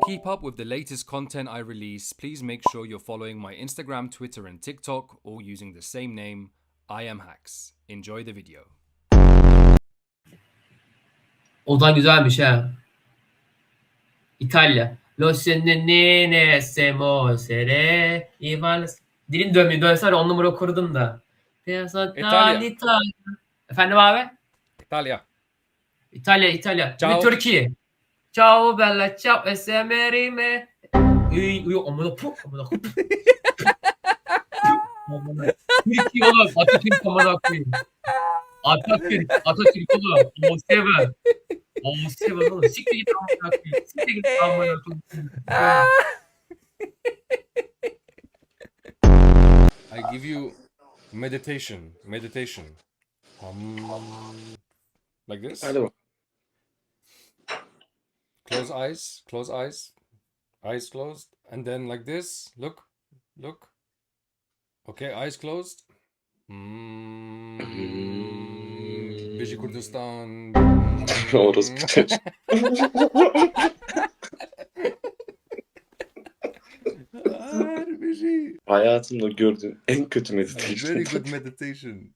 keep up with the latest content I release, please make sure you're following my Instagram, Twitter, and TikTok, all using the same name, I am Hacks. Enjoy the video. Ozan güzelmiş ha. İtalya. Lo senene semo sere ivalas. Dilim dönmüyor. Dönsene 10 numara okurdum da. İtalya. Efendim abi? İtalya. İtalya. Ciao. Türkiye. Ciao bella ciao esemerime. Amına puk amına puk. Türkiye oğlum. Atatürk amına koyayım. Atatürk oğlum. O sever. Oğlum. Siktir git amına koyayım. Siktir git amına koyayım. I give you meditation. Like this. Hello. Close eyes. Eyes closed. And then like this. Look. Okay, eyes closed. Kurdistan. Orospu çocuğu. Hayatımda gördüğüm en kötü meditation. Very good meditation.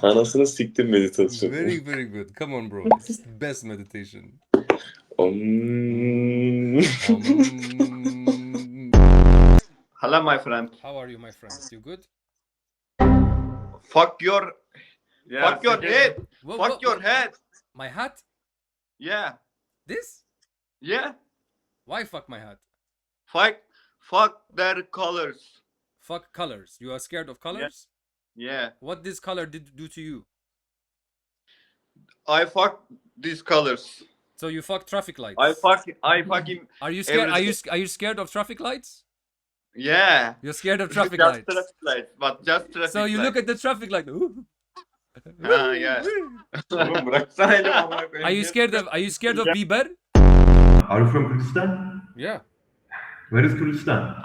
Anasını siktim meditasyon. Very good. Come on, bro. It's the best meditation. Hello, my friend. How are you, my friend? You good? Fuck your head. Whoa, Your head. My hat? Yeah. This? Yeah. Why fuck my hat? Fuck their colors. Fuck colors. You are scared of colors? Yeah. What this color did do to you? I fuck these colors. So you fuck traffic lights. I fucking. Are you scared? everything. Are you scared of traffic lights? Yeah. You're scared of traffic just lights. Traffic lights, but just traffic So you lights. look at the traffic light. Ooh. Yeah. Oğlum bıraksana elimi amına koyayım. Are you scared of Bieber? Are you from Kurdistan? Yeah. Where is Kurdistan?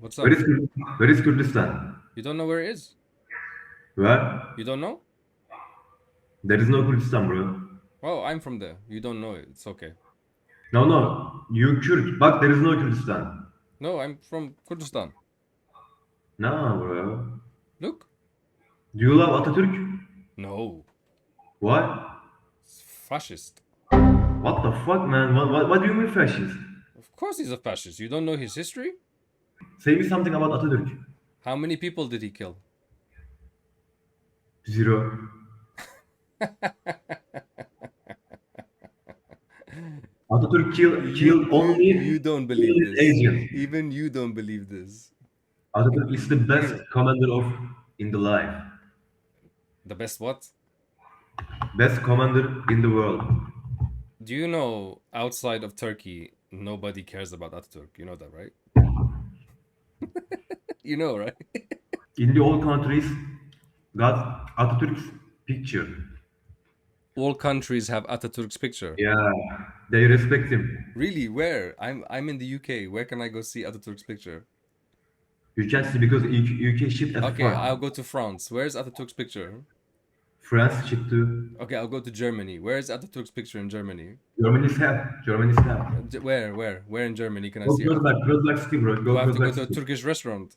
What's up? Where is Kurdistan? You don't know where it is? Where? You don't know? There is no Kurdistan, bro. Oh, I'm from there. You don't know it. It's okay. No. You Kurd, but there is no Kurdistan. No, I'm from Kurdistan. No, bro. Look. Do you love Atatürk? No. Why? It's fascist. What the fuck, man? What do you mean fascist? Of course he's a fascist. You don't know his history? Say me something about Atatürk. How many people did he kill? 0. Atatürk killed only You don't believe this. Asians. Even you don't believe this. Atatürk is the best commander in the life. The best what? Best commander in the world. Do you know outside of Turkey, nobody cares about Atatürk? You know that, right? You know, right? In the all countries got Atatürk's picture. All countries have Atatürk's picture. Yeah, they respect him. Really? Where? I'm in the UK. Where can I go see Atatürk's picture? You can see because UK shipped as Okay, far. I'll go to France. Where's Atatürk's picture? France shipped to Okay, I'll go to Germany. Where's Atatürk's picture in Germany? Germany's have. Where in Germany can I Go see? Kreuzberg City, bro. Do I have to go Kreuzberg to a City. Turkish restaurant?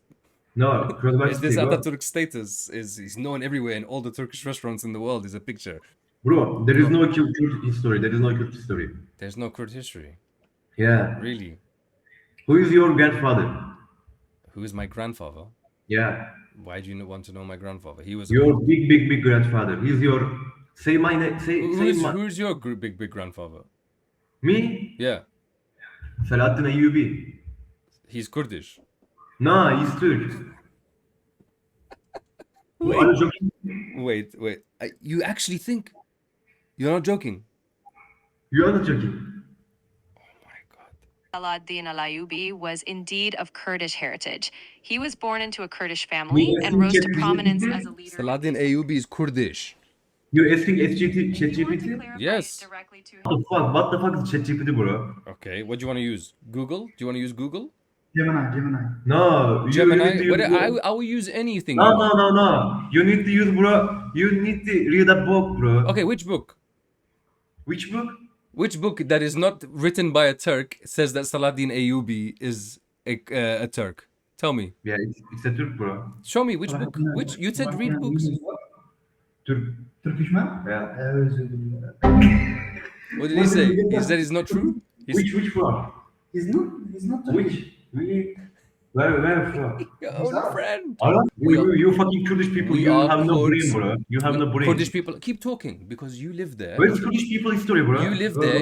No, Kreuzberg Is City, this bro. Atatürk's status? He's known everywhere in all the Turkish restaurants in the world is a picture. Bro, there is no Kurd history. There is no Kurd history. There's no Kurd history. Yeah. Really? Who is your grandfather? Who is my grandfather? Yeah. Why do you want to know my grandfather? He was Your big grandfather. He's your. Say my name. Say my. Who's your big grandfather? Me? Yeah. Selahattin Eyyubi. He's Kurdish. No, he's Turk. Are you joking? Wait. You actually think? You're not joking? You are not joking. Oh my God. Saladin al-Ayyubi was indeed of Kurdish heritage. He was born into a Kurdish family and rose to prominence as a leader. Saladin Eyyubi is Kurdish. You asking ChatGPT? Yes. What the fuck is ChatGPT, bro? Okay, what do you want to use? Google? Do you want to use Google? Gemini. No. Gemini? You need to use, I will use anything. No. You need to use, bro. You need to read a book, bro. Okay, which book? Which book? Which book that is not written by a Turk says that Saladin Ayyubi is a Turk? Tell me. Yeah, it's a Turk, bro. Show me which book. Which you said read books. Turkish man? Yeah. What did he say? He said it's not true. Which one? He's not Which? Where from? Your own friend. You fucking Kurdish people, we you are have no Kurds. brain, bro. You have no brain. Kurdish people, keep talking because you live there. Where's Kurdish people history, bro? You live there.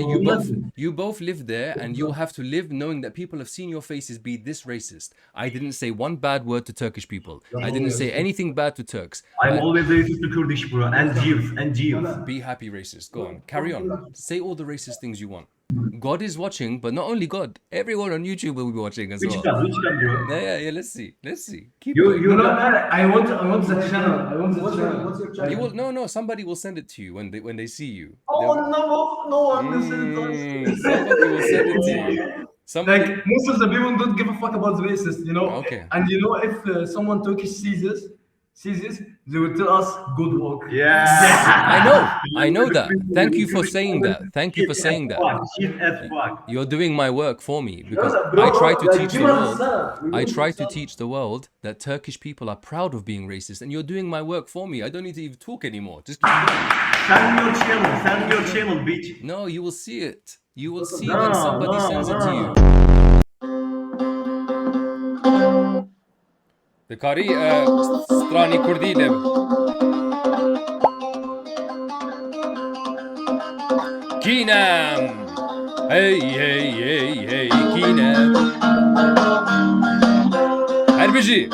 You both live there, and you'll have to live knowing that people have seen your faces be this racist. I didn't say one bad word to Turkish people. I didn't say anything bad to Turks. I'm always racist to Kurdish, bro, and Jews. Be happy, racist. Go on, carry on. Say all the racist things you want. God is watching, but not only God. Everyone on YouTube will be watching as well. Which one, bro? Yeah. Let's see. Keep You going. know, I want the channel. What's your channel? You will no. Somebody will send it to you when they see you. Oh no one listens. Somebody will send it to you. Somebody. Like most of the people don't give a fuck about the racist, you know. Okay. And you know, if someone Turkish sees this, they will tell us good work. Yeah. I know that. Thank you for saying that. Thank you for saying that. Shit as fuck. You're doing my work for me because Bro, I try to like, teach the give us world. some. I try to teach the world that Turkish people are proud of being racist, and you're doing my work for me. I don't need to even talk anymore. Just keep going. Send your channel, bitch. No, you will see it. You will see when somebody sends it to you. The Kari strani Kurdile. Kinem. Hey, Kinem. Herbici.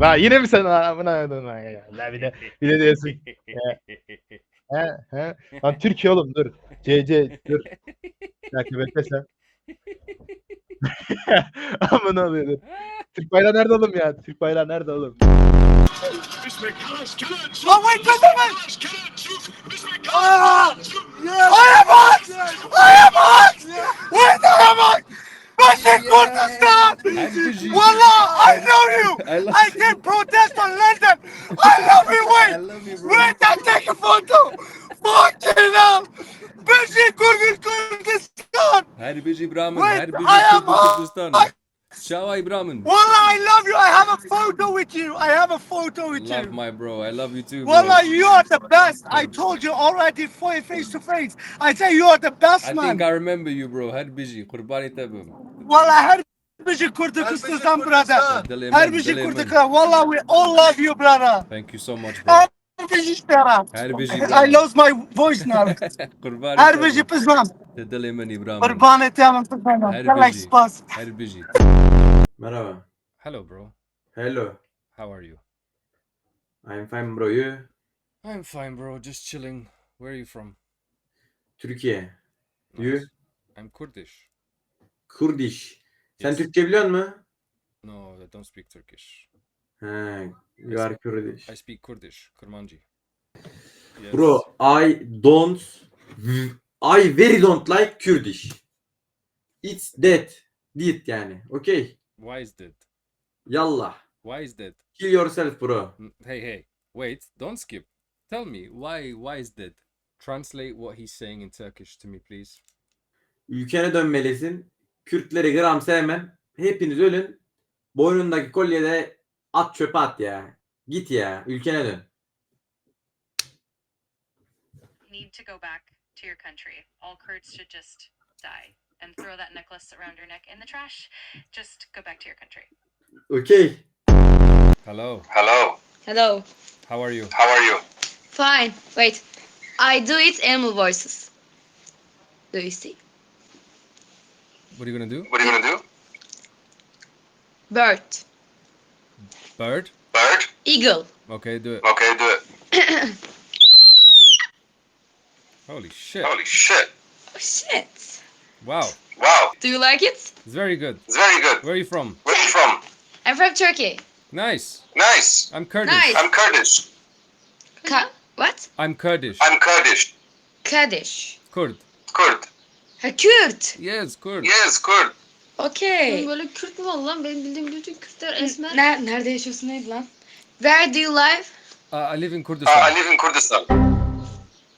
Lan yine mi sen amına koydum lan ya? La bir de diyorsun. He. Lan Türkiye oğlum dur. CC dur. Bir dakika bekle sen. Amına koydum. Türk bayrağı nerede oğlum ya? Türk bayrağı nerede oğlum? Wallah, I know you. I can protest on London. I love you. Wait, I'm taking a photo. Fucking hell. Kurd Kurdistan. Herbici Brahmin. Herbici Kurd Kurdistan. Shawai Brahmin. Wallah, I love you. I have a photo with you. Love my bro. I love you too. Wallah, you are the best. I told you already face to face. I say you are the best, I man. think I remember you, bro. Herbici. Kurbani tabim. Wallah, Herbici Kurd Kurdistan, brother. Herbici Kurd Kurdistan. Wallah, we all love you, brother. Thank you so much, bro. Herbici, I lost my voice now. Kurbani Herbici pizman. Tedelemen İbrahim. Kurbani tamam pizman. Herbici. Merhaba. Hello, bro. Hello. How are you? I'm fine bro. You? I'm fine, bro. Just chilling. Where are you from? Türkiye. Nice. You? I'm Kurdish. Kurdish. Sen Yes. Türkçe biliyor musun? No, I don't speak Turkish. He, you are Kurdish. I speak Kurdish, Kurmanji. Yes. Bro, I very don't like Kurdish. It's dead. Dead yani. Okay? Why is that? Yallah. Why is that? Kill yourself bro. Hey. Wait, don't skip. Tell me, why is that? Translate what he's saying in Turkish to me, please. Ülkene dönmelisin. Kürtleri gram sevmem. Hepiniz ölün. Boynundaki kolye de at çöpe at ya. Git ya. Ülkene dön. Need to go back to your country. All Kurds should just die and throw that necklace around your neck in the trash. Just go back to your country. Okay. Hello. Hello. How are you? Fine. Wait. I do it animal voices. Do you see? What are you gonna do? Bird. Bird? Eagle. Okay, do it. Holy shit. Oh shit. Wow. Do you like it? It's very good. Where are you from? I'm from Turkey. Nice. I'm Kurdish. Nice. What? I'm Kurdish. Kurdish. Kurd. Ha Kürt. Yes, Kurd. Okay. Böyle Kürt mü var lan? Benim bildiğim bütün Kürtler esmer. Nerede yaşıyorsun neydi lan? Where do you live? I live in Kurdistan.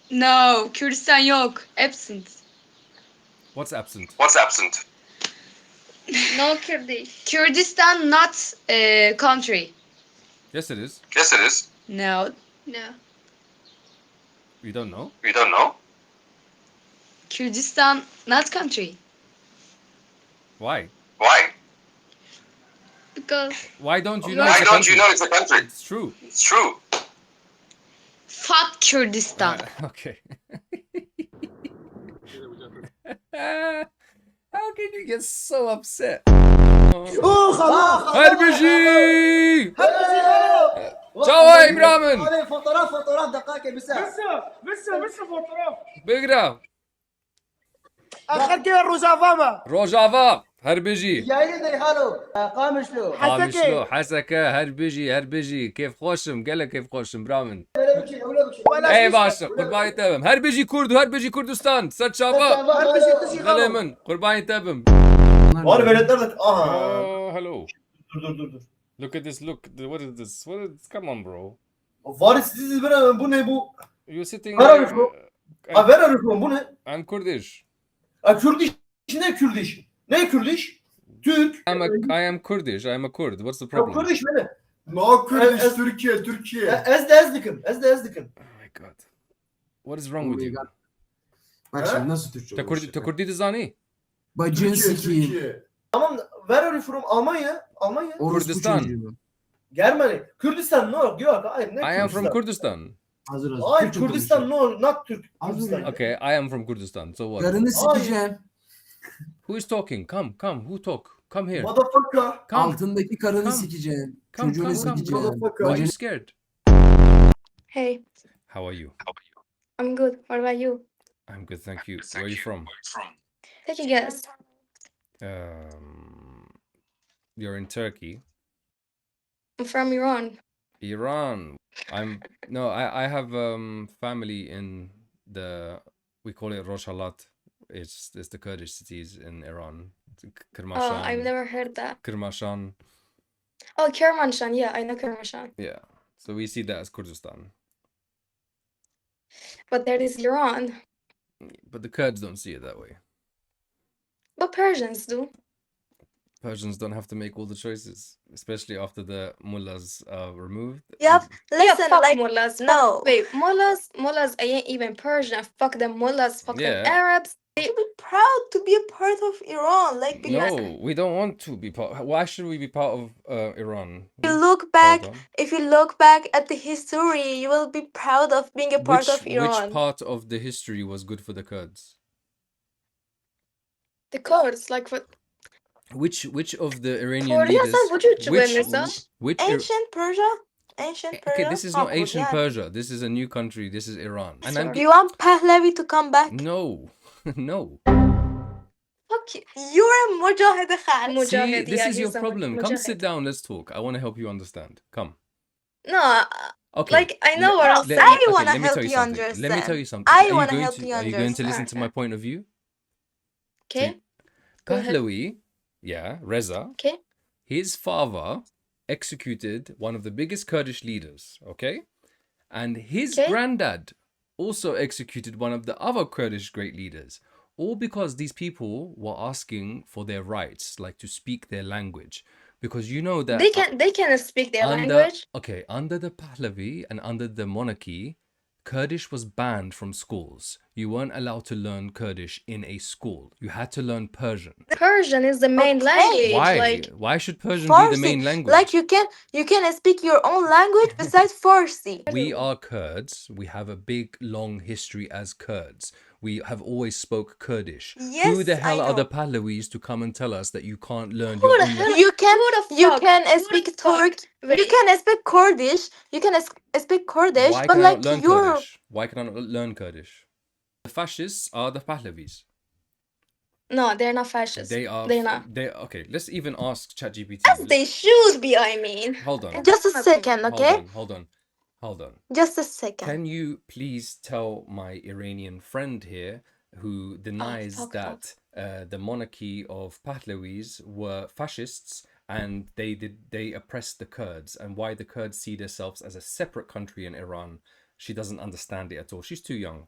No, Kurdistan yok. Absent. What's absent? No Kurdish. Kurdistan not a country. Yes, it is. No. No. You don't know? Kurdistan not country. Why? Because Why don't you know it's a country? It's true. fuck Kurdistan. Okay. How can you get so upset? Herbici! Ciao İbrahim! بقرا اخر كده الرجافه روجافا هربجي جايين هالو قامشلو قامشلو حسكة هربجي كيف خوشم قال كيف خوشم برامن اي باشا قرباني تبم هربجي كرد وهربجي كردستان سرشافا غليمن قرباني تبم Var veletler aha. Oh, hello. Dur. Look at this. What is this? Come on, bro. Var siz bu ne bu? You're sitting Where are you there. from? Where are you from? Bu ne? I'm Kurdish. Kürdiş ne Kürdiş? Ne Kürdiş? Türk. I am Kurdish. I'm a Kurd. What's the problem? Kürdiş ne? No Kürdiş Türkiye. Ezdikim. Oh my god. What is wrong with you? Bak şimdi nasıl Türkçe olur? Kurdi dizani. Bacın sikiyim. Tamam. Where are you from? Almanya. Kurdistan. Germany. Kürdistan no. Yok hayır ne I am from Kurdistan. Hazır. Hayır Kürdistan no. Not Türk. Kürdistan. Okay, I am from Kurdistan. So what? Karını sikeceğim. Who is talking? Come. Who talk? Come here. Motherfucker. Come. Altındaki karını sikeceğim. Çocuğunu sikeceğim. Why are you scared? Hey, How are you? I'm good. What about you? I'm good, thank you. Where are you from? Take a guess. You're in Turkey. I'm from Iran. Iran. I have family in we call it Rojhelat. It's the Kurdish cities in Iran. Kermashan. Oh, I've never heard that. Kermashan. Oh, Kermanshah. Yeah, I know Kermanshah. Yeah. So we see that as Kurdistan. But there is Iran. But the Kurds don't see it that way. But Persians do. Persians don't have to make all the choices, especially after the mullahs are removed. Yep. Listen, fuck like mullahs. no. Wait, mullahs ain't even Persian. Fuck them mullahs. Fuck them Arabs. They should be proud to be a part of Iran. Like because No, we don't want to be part. Why should we be part of Iran? if you look back at the history, you will be proud of being a part of Iran. Which part of the history was good for the Kurds? The Kurds, like what? Which of the Iranian leaders? Which ancient Persia? Okay, this is not ancient Persia. This is a new country. This is Iran. Do you want Pahlavi to come back? No, no. Fuck you. You're a mujahid khan. See, this is your problem. Come sit down. Let's talk. I want to help you understand. Come. No. Okay. Like I know what I'm saying. I want to help you understand. Let me tell you something. I want to help you understand. Are you going to listen to my point of view? Okay. Pahlavi, yeah, Reza. Okay. His father executed one of the biggest Kurdish leaders, okay? And his granddad also executed one of the other Kurdish great leaders. All because these people were asking for their rights, like to speak their language. Because you know that they can speak their language. Okay, under the Pahlavi and under the monarchy, Kurdish was banned from schools. You weren't allowed to learn Kurdish in a school. You had to learn Persian. Persian is the main language. Why? Why should Persian be the main language? Like you can speak your own language besides Farsi. We are Kurds. We have a big, long history as Kurds. We have always spoke Kurdish. Yes, who the hell I are know. the Pahlavis to come and tell us that you can't learn your own language? You can speak Turk. You can speak Kurdish. You can speak Kurdish. Why but can like I not learn you're Kurdish? Why can I not learn Kurdish? The fascists are the Pahlavis. No, they're not fascists. They are. They're not. Okay, let's even ask ChatGPT. As they should be, I mean. Hold on. Just a second, okay? Hold on. Just a second. Can you please tell my Iranian friend here who denies that the monarchy of Pahlavis were fascists and they oppressed the Kurds, and why the Kurds see themselves as a separate country in Iran. She doesn't understand it at all. She's too young.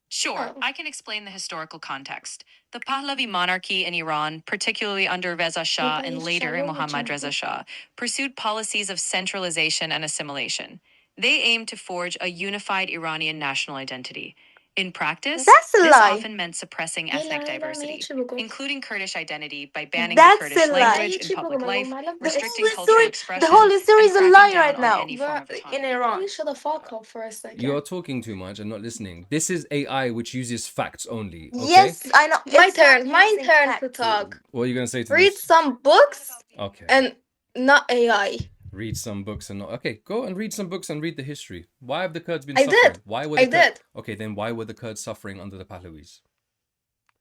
Sure, I can explain the historical context. The Pahlavi monarchy in Iran, particularly under Reza Shah and later in Mohammad Reza Shah, pursued policies of centralization and assimilation. They aimed to forge a unified Iranian national identity. In practice, That's a this lie. often meant suppressing ethnic diversity, including Kurdish identity by banning That's the Kurdish a lie. language in public life, restricting whole cultural story, expression, the whole story is a and lie cracking right down on now any form of autonomy. in Iran. Shut the fuck up for a second. You're talking too much and not listening. This is AI which uses facts only. Okay? Yes, I know. My It's not turn. My using turn facts. to talk. What are you gonna say to Read this? some books Okay. and not AI. Read some books and not. Okay, go and read some books and read the history. Why have the Kurds been I suffering? did. Why were I the Kurds... did. Okay, then why were the Kurds suffering under the Pahlavis?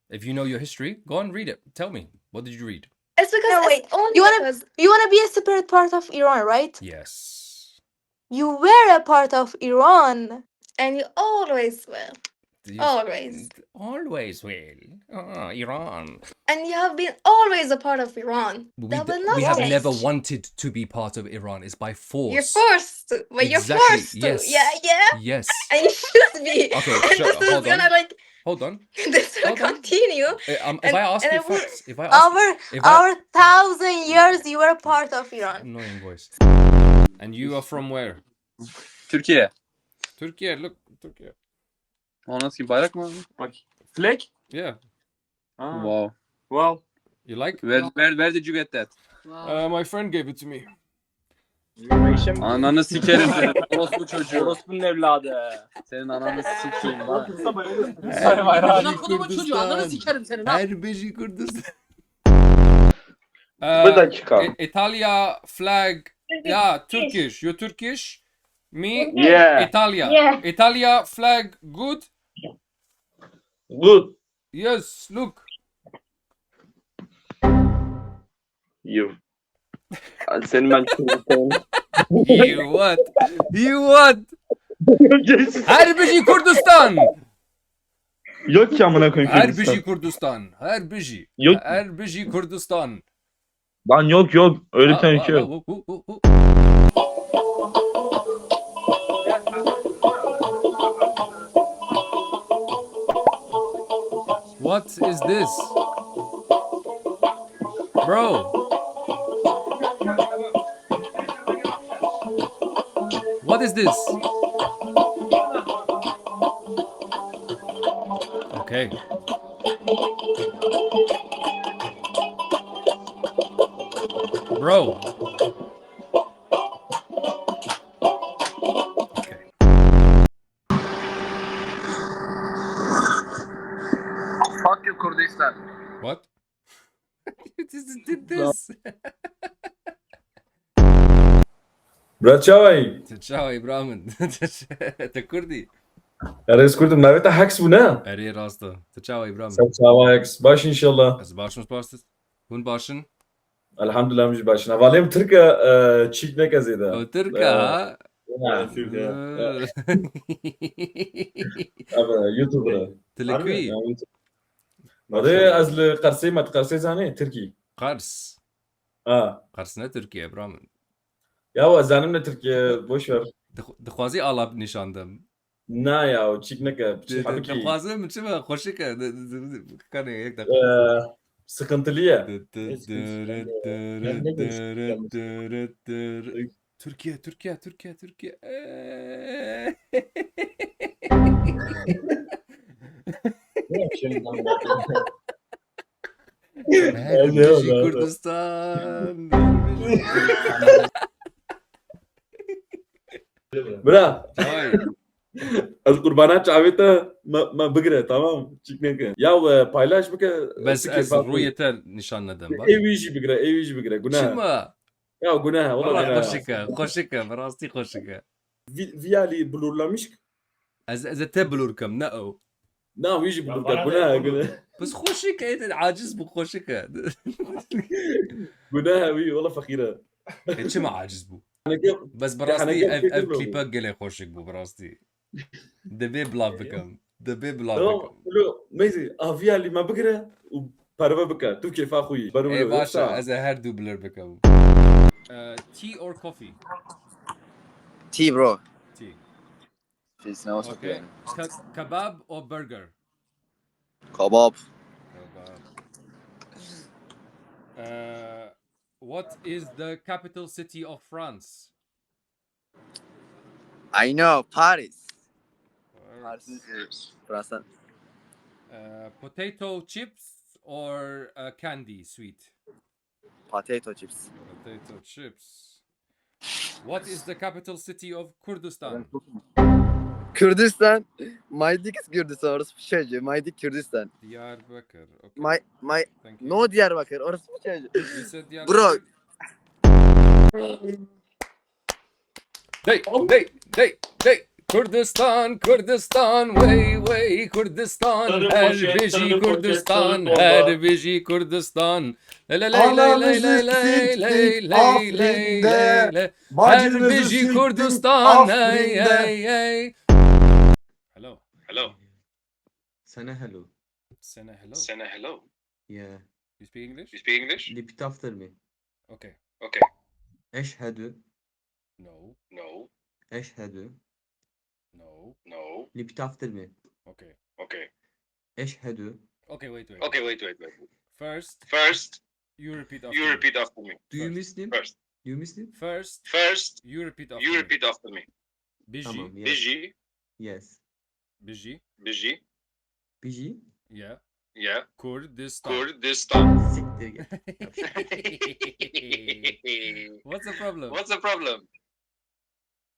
If you know your history, go and read it. Tell me, what did you read? It's because No, wait. it's only You because wanna be a separate part of Iran, right? Yes. You were a part of Iran. and you always will. Always. Always will. Iran. And you have been always a part of Iran. That will not We have change. never wanted to be part of Iran. It's by force. You're forced to. But Exactly, you're forced to. yes. Yeah. Yes. And you should be. Okay, and this is hold on. gonna like Hold on. this will Hold on. continue. If I ask and you I will- facts, if I ask Our 1,000 years you were part of Iran. annoying voice. And you are from where? Türkiye. Turkey. Look, Turkey. O nasıl ki bayrak mı? Bak. Flag? Yeah. Wow. Wow. You like? Where did you get that? My friend gave it to me. Ananı sikerim seni. Orospu çocuğu. Orospunun evladı. Senin ananı sikeyim lan. Herbeji Kurdistan. Bir dakika. Italia flag. Yeah, Turkish. You're Turkish? Me? Yeah. Italia. Yeah. Italia flag good? Good. Yes, look. You. Senin ben You what? You what? Herbeji Kurdistan. Yok ki amına koyayım. Herbeji Kurdistan. Herbeji. Yok. Herbeji Kurdistan. Lan yok. Öyle bir tane ülke yok. What is this? Bro. What is this? Okay. Bro. Okay. Fuck you Kurdistan. What? You just did this. Bracciawai. Ciao Ibrahim. The Kurdi. Reis Kurdum naveta hacks bu ne? Eri rasta. Ciao Ibrahim. Ciao hacks. Baş inşallah. Az başımız bastı. Hun başın. Elhamdülillah müjde başına. Valem Türkiye çiğ ne kazıydı. O Türkiye ha. Türkiye. Abi YouTube'da. Telekvi. Adı azlı Kars'ı Kars'ı zane Türkiye. Kars. Kars ne Türkiye İbrahim. Ya zanım ne Türkiye boş ver. Dixwazi alab nişandım. Ne ya çiğ ne ka. Dixwazi mi çime hoşik kanı yek dakika. Sıkıntılıya. Türkiye. Herbeji Kurdistan. Bra. القربانات عاويته ما بقرا تمام تشيكنك يا paylaş بك بس از رويته nişanladım bak. ايويجي بقرا جناح Çima. يا جناح والله خوشك براستي خوشك. فيالي بلورlamış از تبلوركم نأو. لا ويجي بلورك جناح بس خوشك انت عاجز بخوشك. جناح وي والله فقيره چما عاجز بو. بس براستي اف كليبا قال خوشك بو براستي. دبي بلا بكم. ميزي فيالي ما بقرا Parva bika. Tu kefa khuyi. Baru Ey bilo. Basha, Yoksa. as a her dubbler bakalım. Tea or coffee? Tea bro. Tea. Peace ne olsun Okay. Kebab or burger? Kebab. Kebab. What is the capital city of France? I know Paris. Paris. Potato chips or candy sweet? Potato chips. Potato chips. What is the capital city of Kurdistan? Kürdistan. Maydik Kürdistan orası bir şey. Maydik Kürdistan. Diyarbakır. Okay. Thank you. No Diyarbakır orası bir şey. You said Diyarbakır. Bro. Dey. Kurdistan, way, Kurdistan, her biji Kurdistan, her biji Kurdistan. Her biji Kurdistan, hey. Hello. Sana hello. Sana hello. Yeah. You speak English? Repeat after me. Okay. Eşhedü. No. Eşhedü. No. Repeat after me. Okay. Eşhedü. Okay, wait. First, you repeat after me. Do you Muslim? You Muslim? First, you repeat after me. Tamam. Biji. Yes. Biji. Biji. Yeah. Kurdistan. Siktir git. What's the problem?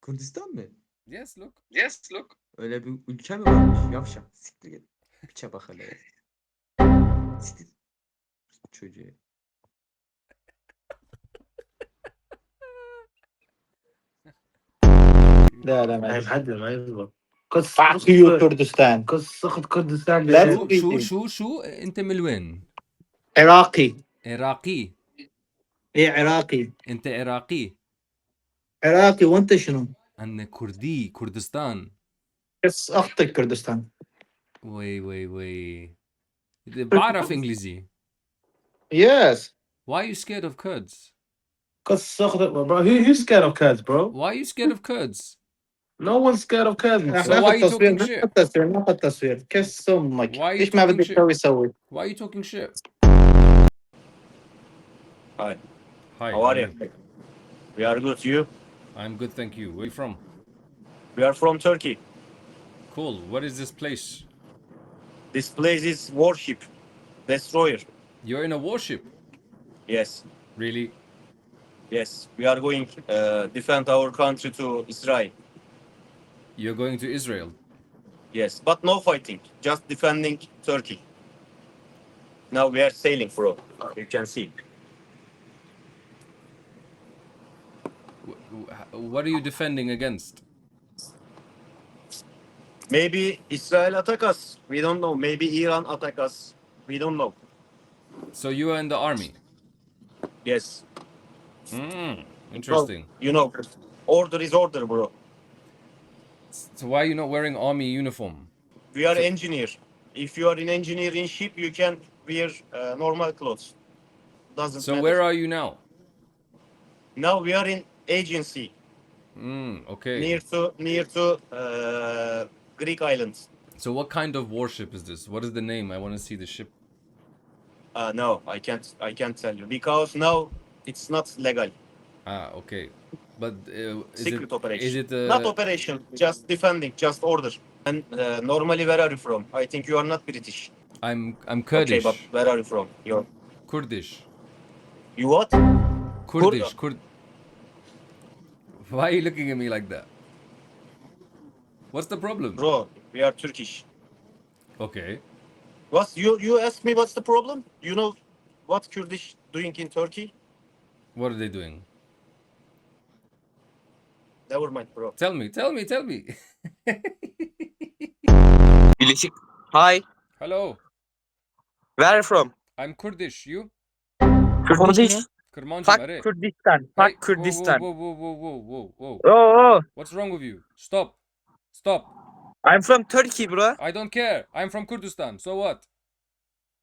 Kurdistan mı? Yes, look. Öyle bir ülke mi varmış? Yavşak. Siktir git. Piçe bak hele. Siktir. Çocuğu. لا ما حد ما يزبط. fuck you كردستان. قصة كردستان. شو انت من وين؟ عراقي. ايه عراقي. انت عراقي وانت شنو؟ انا كردستان. بس اختك كردستان. وي بعرف انجليزي. Yes. Why are you scared of Kurds? قصة bro. Who's scared of Kurds, bro? Why are you scared of Kurds? No one's scared of Kurds. So why are you talking shit? ناخذ تصوير كس امك. Why are you ليش ما talking بدك shit? تسوي سوي؟ Why are you talking shit? Hi. Hi. How are you? We are good. You? I'm good, thank you. Where are you from? We are from Turkey. Cool. What is this place? This place is warship, destroyer. You're in a warship? Yes. Really? Yes. We are going defend our country to Israel. You're going to Israel? Yes, but no fighting. Just defending Turkey. Now we are sailing, bro. You can see. What are you defending against? Maybe Israel attack us. We don't know. Maybe Iran attack us. We don't know. So you are in the army? Yes. Interesting. So, you know, order is order, bro. So why are you not wearing army uniform? We are engineer. If you are in engineering ship, you can wear normal clothes. Doesn't So matter. where are you now? Now we are in agency. Okay. Near to Greek islands. So what kind of warship is this? What is the name? I want to see the ship. No, I can't tell you because now it's not legal. Okay. But Secret operation. Is it not operation, just defending, just order. And normally, where are you from? I think you are not British. I'm Kurdish. Okay, but where are you from? You're Kurdish. You what? Kurdish. Why are you looking at me like that? What's the problem? Bro, we are Turkish. Okay. You ask me what's the problem? You know what Kurdish doing in Turkey? What are they doing? Never mind, bro. Tell me. Hi. Hello. Where are you from? I'm Kurdish. You? Kurdish. Kurmancı Fuck Mare. Kurdistan. Fuck Kurdistan. Whoa. Oh. What's wrong with you? Stop. I'm from Turkey, bro. I don't care. I'm from Kurdistan. So what?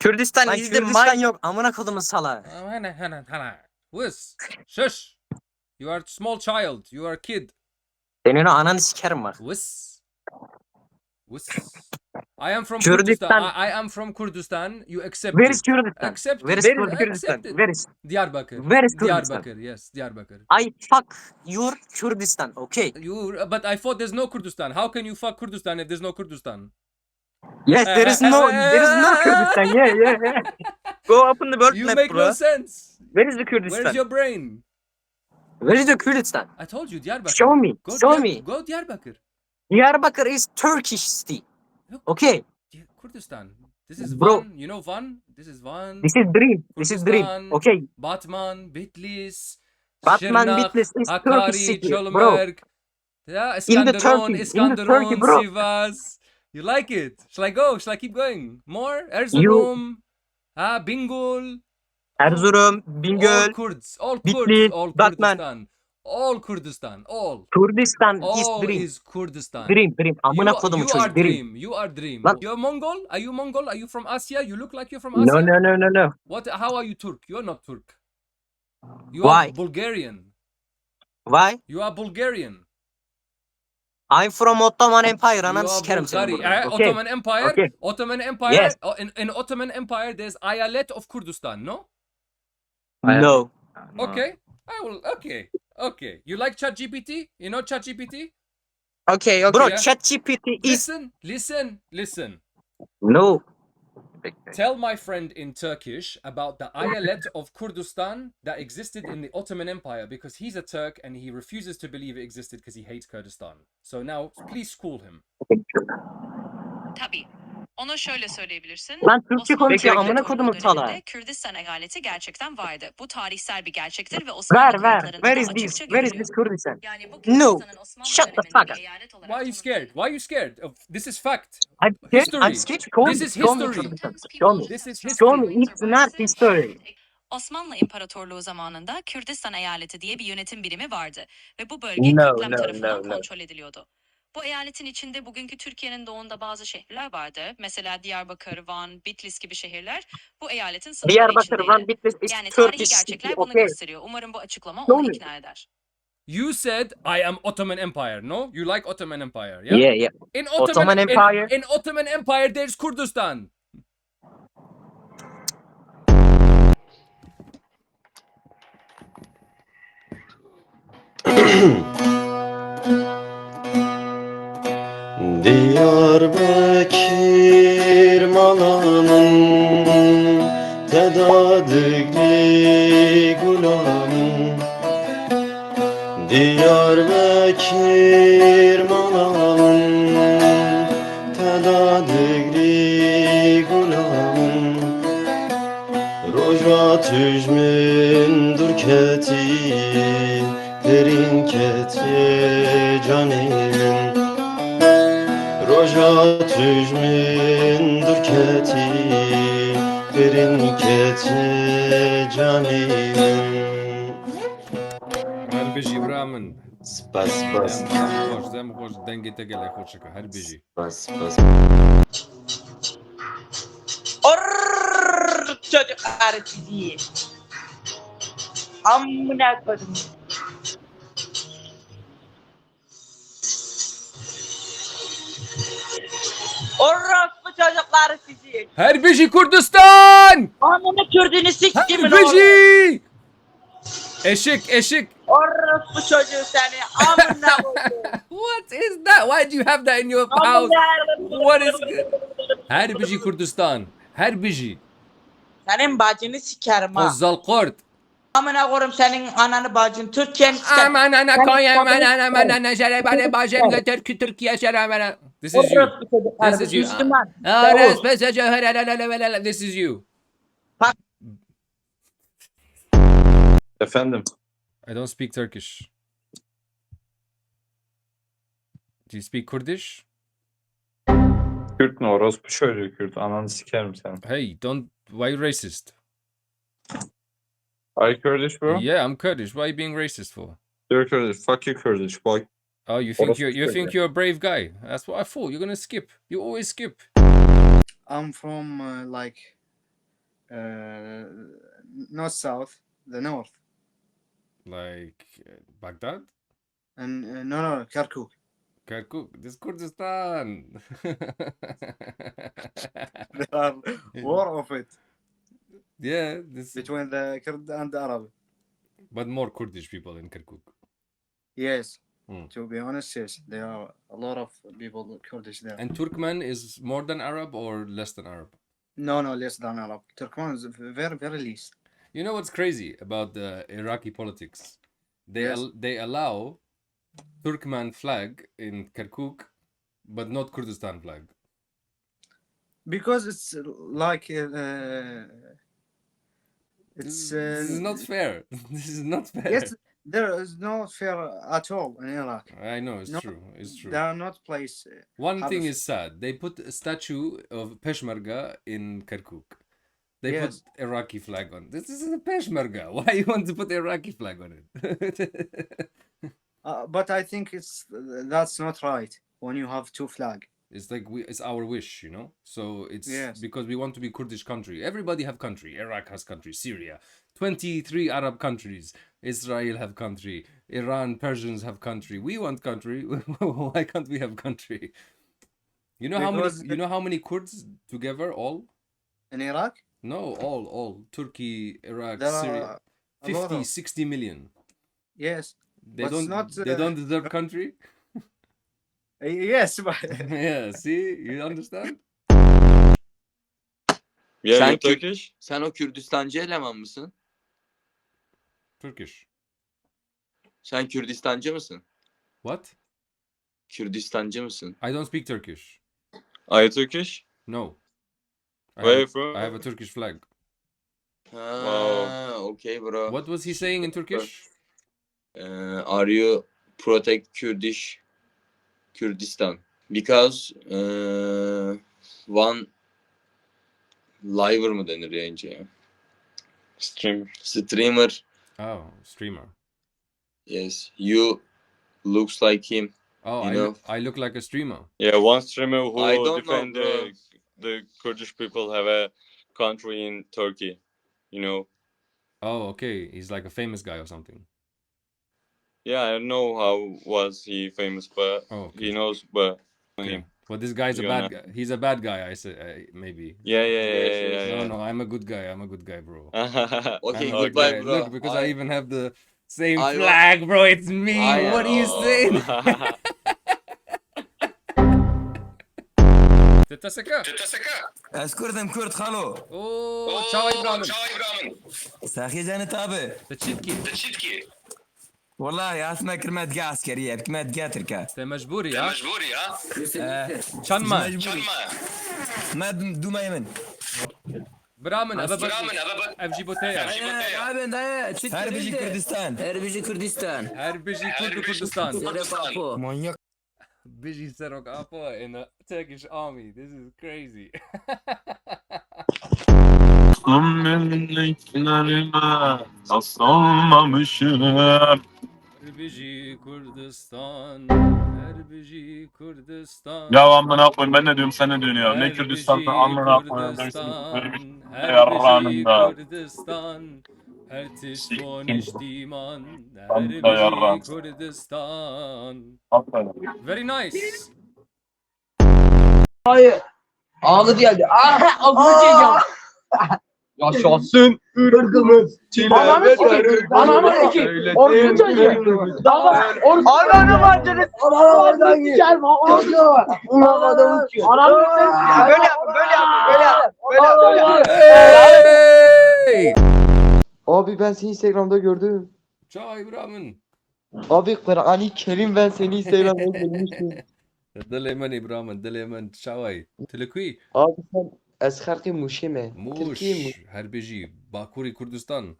Kürdistan Lan is the Kürdistan my... yok. Amına kodumun sala. Whoosh. Shush. You are a small child. You are a kid. Senin o ananı sikerim bak. Whoosh. Whoosh. I am from Kürdistan. Kurdistan. I am from Kurdistan. You accept Where is it. Kürdistan? Accept Where it. is Kürdistan? Accept it. Where is? Diyarbakır. Where is Kurdistan? Diyarbakır. Yes, Diyarbakır. I fuck your Kürdistan. Okay. But I thought there's no Kurdistan. How can you fuck Kurdistan if there's no Kurdistan? Yes, there is no Kurdistan. Yeah. Go open the world You map, make bro. no sense. Where is the Kurdistan? Where's your brain? Where is the Kurdistan? I told you Diyarbakır. Show me. Show me. Go Diyarbakır. Diyarbakır is Turkish city. Okay. Kurdistan. This is Bro. Van. You know Van? This is Van. This is dream. This is dream. Kurdistan, Okay. Batman, Bitlis, Batman, Şırnak, Bitlis is Turkish Hakkari, city, bro. Çolmerg. Yeah, In the İskenderun, Turkey, bro. Sivas. You like it? Shall I go? Shall I keep going? More? Erzurum, Bingöl. Erzurum, Bingöl, All Kurds, Bitlis, all Batman. Kurdistan. All Kurdistan, all. Kurdistan is All dream. is Kurdistan. Dream. Amına kodumun You are çocuğu. Dream. dream. You are dream. Lan- You're Mongol? Are you Mongol? Are you from Asia? You look like you're from Asia? No. What? How are you Turk? You're not Turk. You Why? are Bulgarian. Why? You are Bulgarian. I'm from Ottoman Empire. Ananı You are sikerim seni Bulgari. burada. Okay. Ottoman Empire. Okay. Ottoman Empire. Yes. In Ottoman Empire, there's Eyalet of Kurdistan. No. No. Okay. I will. Okay. You like ChatGPT? You know ChatGPT? Okay. Bro, Yeah. ChatGPT is... Listen. No. Tell my friend in Turkish about the Eyalet of Kurdistan that existed in the Ottoman Empire because he's a Turk and he refuses to believe it existed because he hates Kurdistan. So now, please school him. Tabii. Ona şöyle söyleyebilirsin. Lan Türkçe Osmanlı konuşuyor, İmparatorluğu amına kodumun döneminde salağı. Kürdistan eyaleti gerçekten vardı. Bu tarihsel bir gerçektir ve Osmanlı Ver. kayıtlarında Where da is this? açıkça Where is görülüyor. this Kurdistan? Yani bu No. Kürdistan'ın Osmanlı Shut the döneminde fuck up. eyalet olarak Why are you scared? Why are you scared? This is fact. I'm scared. History. I'm scared. Show me. This is Show me history. Kurdistan. Show me. This is Show me. history. It's not history. Osmanlı İmparatorluğu zamanında Kürdistan eyaleti diye bir yönetim birimi vardı ve bu bölge No, Kürtler tarafından no. kontrol ediliyordu. Bu eyaletin içinde bugünkü Türkiye'nin doğunda bazı şehirler vardı. Mesela Diyarbakır, Van, Bitlis gibi şehirler bu eyaletin sınırları Diyarbakır, içindeydi. Van, Bitlis is Yani tarihi Turkish city. gerçekler bunu Okay. gösteriyor. Umarım bu açıklama Show onu me. ikna eder. You said I am Ottoman Empire. No, you like Ottoman Empire. Yeah. Yeah. In Ottoman Empire. In Ottoman Empire, there's Kurdistan. Diyarbakır malanın tedadıgli gulanın Diyarbakır malanın tedadıgli gulanın Roja tüjmün durketi derin keti canemin Roja tüjmün durketi derin keti canemin Her beji Brahman. Spas Dem hoş denge tegele hoşaka her beji. Spas Çocuklar sizi. Amına kodum. Orospu çocuklar sizi. Her beji Kurdistan. Amına Kürdünü siktimin Her oğlum. beji. Eşik. Orospu çocuğu seni. Amına kodum. What is that? Why do you have that in your house? What is her beji Kurdistan? Her beji. Senin bacını sikerim ha. Ozzal Kurt. Amına korum senin ananı bacını Türkiye'ni sikerim. Aman ana koyayım ana şerebane bacım götür Türkiye şerebane. This is you. This is you. This is you. Efendim. I don't speak Turkish. Do you speak Kurdish? Kürt mü? Orospu çocuğu Kürt. Ananı sikerim sen. Hey, why are you racist? Are you Kurdish, bro? Yeah, I'm Kurdish. Why are you being racist for? You're Kurdish. Fuck you, Kurdish. Boy. Oh, you think you're a brave guy? That's what I thought. You're gonna skip. You always skip. I'm from like not south, the north. Like Baghdad? And no, Kirkuk. Kirkuk. This Kurdistan. There are war of it. Yeah, this between the Kurd and the Arab. But more Kurdish people in Kirkuk. Yes. To be honest, yes, there are a lot of people Kurdish there. And Turkmen is more than Arab or less than Arab? No, less than Arab. Turkmen is very, very least. You know what's crazy about the Iraqi politics? They allow Turkmen flag in Kirkuk, but not Kurdistan flag. Because it's like this is not fair. This is not fair. Yes, there is no fair at all in Iraq. I know, it's true. It's true. There are not place. One thing is sad. They put a statue of Peshmerga in Kirkuk. They put Iraqi flag on. This is a Peshmerga. Why you want to put Iraqi flag on it? But I think that's not right when you have two flags. It's like it's our wish, you know. So it's because we want to be Kurdish country. Everybody have country. Iraq has country. Syria, 23 Arab countries. Israel have country. Iran, Persians have country. We want country. Why can't we have country? You know how many Kurds together all in Iraq? No, all Turkey, Iraq, Syria, 50, 60 million. Yes. They don't deserve country. Yes, but yeah, see, you understand? Yeah, sen Turkish? Sen o Kürdistancı eleman mısın? Turkish. Sen Kürdistancı mısın? What? Kürdistancı mısın? I don't speak Turkish. Are you Turkish? No. Where are you from? I have a Turkish flag. Wow. Okay, bro. What was he saying in Turkish? Are you protect Kurdistan? Because one liver mı denir yayıncı ya? Streamer. Oh, streamer. Yes, you looks like him. Oh, I look like a streamer. Yeah, one streamer who defend the Kurdish people have a country in Turkey, you know. Oh, okay. He's like a famous guy or something. Yeah, I don't know how was he famous, but he knows. But okay. Well, this guy's a bad guy. He's a bad guy. I say maybe. Yeah. No, I'm a good guy. I'm a good guy, bro. Okay, goodbye, bro. Look, because I even have the same flag, bro. It's me. What are you saying? تتسكا أذكرهم كرد خالو أوه تشاو إبراهيم ساخي جانت أبي تشيتكي والله يا اسمع كلمة دقا عسكرية كلمة دقا تركا أنت مجبوري ها شان ما دوما يمن برامن أبجي بوتيا هربجي كردستان هربجي كردستان مانياك Biji Serok Apa in the Turkish army. This is crazy. Herbiji Kurdistan. Herbiji Kurdistan. Ya amına koyayım ben ne diyorum sen ne diyorsun ya? Ne Kürdistan'da amına koyayım. Herbiji Kurdistan. Her tişkon iştiman. Herbiji Kurdistan. Very nice. Hayır. Ağlı geldi. Ağlı Yaşasın ırkımız. Ananı sikeyim. Ananı sikeyim. Orası çocuğu. Ananı bacını. Ananı sikeyim. Ananı sikeyim. Hey! Abi ben seni Instagram'da gördüm. Ciao İbrahim. Abi Kur'an-ı Kerim ben seni Instagram'da görmüştüm. Daleman İbrahim, Daleman Çavay. Tilekui. Abi sen Eskarki Muşi mi? Muş. Herbeci. Bakuri Kurdistan.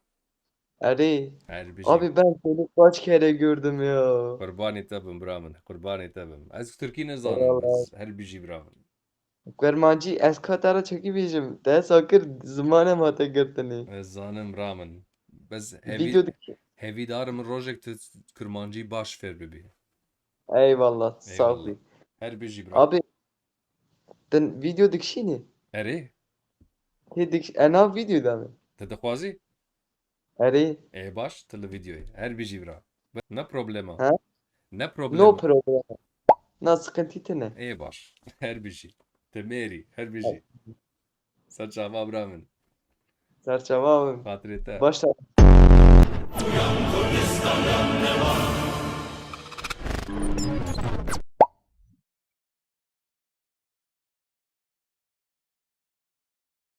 Ari. Herbeci. Abi ben seni kaç kere gördüm ya. Kurbanı tabım İbrahim. Kurbanı tabım. Az Türkiye zanım. Herbeci İbrahim. Kurmancı eskatara çeki bizim. De sakır zamanı mata gırtını. Zanım İbrahim. Bes heavy darım rojek kurmancı baş ver bebi. Eyvallah. Sağ ol. Herbeci İbrahim. Abi den video dikişini. Eri? هديك انا فيديو دامي تدخوازي اري باش تل فيديو هر بيجي برا نه بروبلما ها نه نو بروبلما بروبلم ناس كنتي تنه باش هر بيجي تميري هر بيجي سرچا ما برامن سرچاوام خاطرته باش